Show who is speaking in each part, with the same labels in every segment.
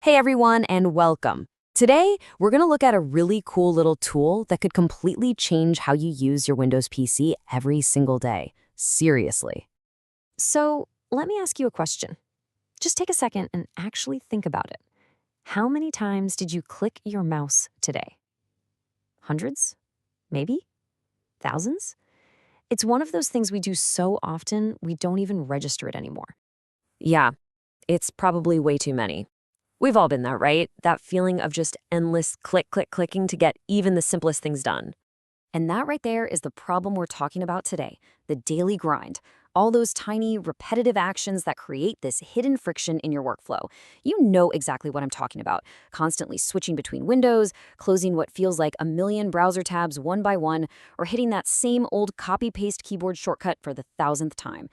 Speaker 1: Hey everyone, and welcome. Today, we're going to look at a really cool little tool that could completely change how you use your Windows PC every single day. Seriously. So, let me ask you a question. Just take a second and actually think about it. How many times did you click your mouse today? Hundreds? Maybe? Thousands? It's one of those things we do so often, we don't even register it anymore. Yeah, it's probably way too many. We've all been there, right? That feeling of just endless clicking to get even the simplest things done. And that right there is the problem we're talking about today, the daily grind. All those tiny, repetitive actions that create this hidden friction in your workflow. You know exactly what I'm talking about. Constantly switching between windows, closing what feels like a million browser tabs one by one, or hitting that same old copy-paste keyboard shortcut for the thousandth time.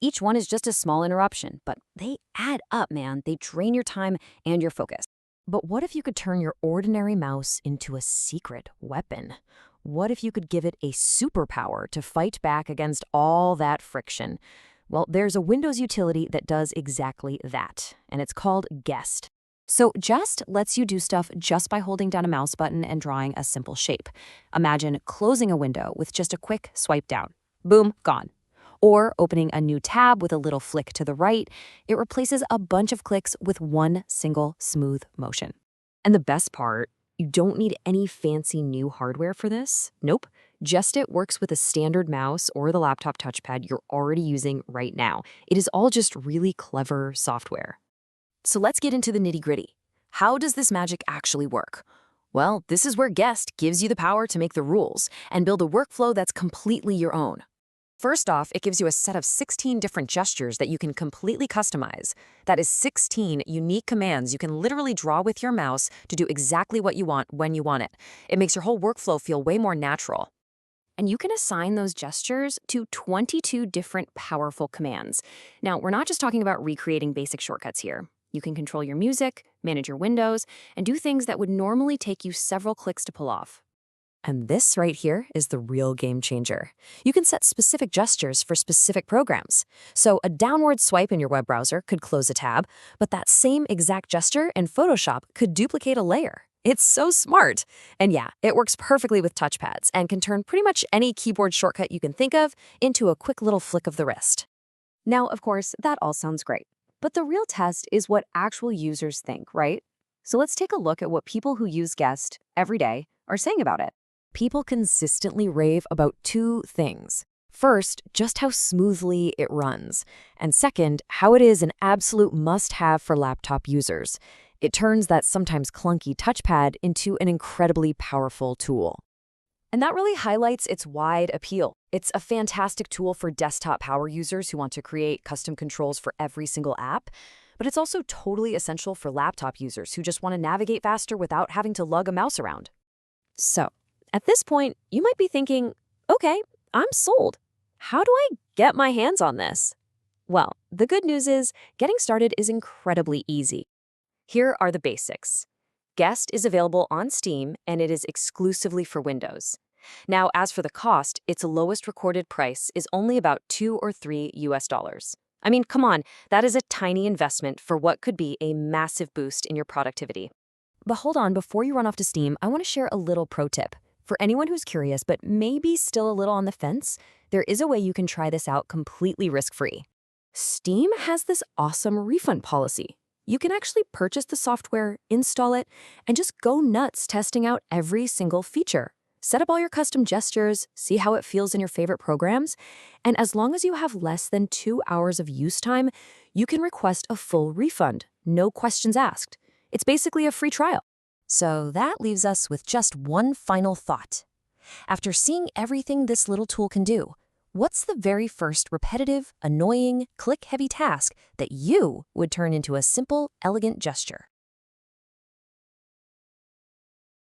Speaker 1: Each one is just a small interruption, but they add up, man. They drain your time and your focus. But what if you could turn your ordinary mouse into a secret weapon? What if you could give it a superpower to fight back against all that friction? Well, there's a Windows utility that does exactly that, and it's called Gest. So Gest lets you do stuff just by holding down a mouse button and drawing a simple shape. Imagine closing a window with just a quick swipe down. Boom, gone. Or opening a new tab with a little flick to the right, it replaces a bunch of clicks with one single smooth motion. And the best part, you don't need any fancy new hardware for this. Nope. Just it works with a standard mouse or the laptop touchpad you're already using right now. It is all just really clever software. So let's get into the nitty-gritty. How does this magic actually work? Well, this is where Guest gives you the power to make the rules and build a workflow that's completely your own. First off, it gives you a set of 16 different gestures that you can completely customize. That is 16 unique commands you can literally draw with your mouse to do exactly what you want when you want it. It makes your whole workflow feel way more natural. And you can assign those gestures to 22 different powerful commands. Now, we're not just talking about recreating basic shortcuts here. You can control your music, manage your windows, and do things that would normally take you several clicks to pull off. And this right here is the real game changer. You can set specific gestures for specific programs. So a downward swipe in your web browser could close a tab, but that same exact gesture in Photoshop could duplicate a layer. It's so smart. And yeah, it works perfectly with touchpads and can turn pretty much any keyboard shortcut you can think of into a quick little flick of the wrist. Now, of course, that all sounds great. But the real test is what actual users think, right? So let's take a look at what people who use Guest every day are saying about it. People consistently rave about two things. First, just how smoothly it runs. And second, how it is an absolute must-have for laptop users. It turns that sometimes clunky touchpad into an incredibly powerful tool. And that really highlights its wide appeal. It's a fantastic tool for desktop power users who want to create custom controls for every single app. But it's also totally essential for laptop users who just want to navigate faster without having to lug a mouse around. So, at this point, you might be thinking, okay, I'm sold. How do I get my hands on this? Well, the good news is getting started is incredibly easy. Here are the basics. Guest is available on Steam, and it is exclusively for Windows. Now, as for the cost, its lowest recorded price is only about $2 or $3 US. I mean, come on, that is a tiny investment for what could be a massive boost in your productivity. But hold on, before you run off to Steam, I want to share a little pro tip. For anyone who's curious but maybe still a little on the fence, there is a way you can try this out completely risk-free. Steam has this awesome refund policy. You can actually purchase the software, install it, and just go nuts testing out every single feature. Set up all your custom gestures, see how it feels in your favorite programs, and as long as you have less than 2 hours of use time, you can request a full refund, no questions asked. It's basically a free trial. So that leaves us with just one final thought. After seeing everything this little tool can do, what's the very first repetitive, annoying, click-heavy task that you would turn into a simple, elegant gesture?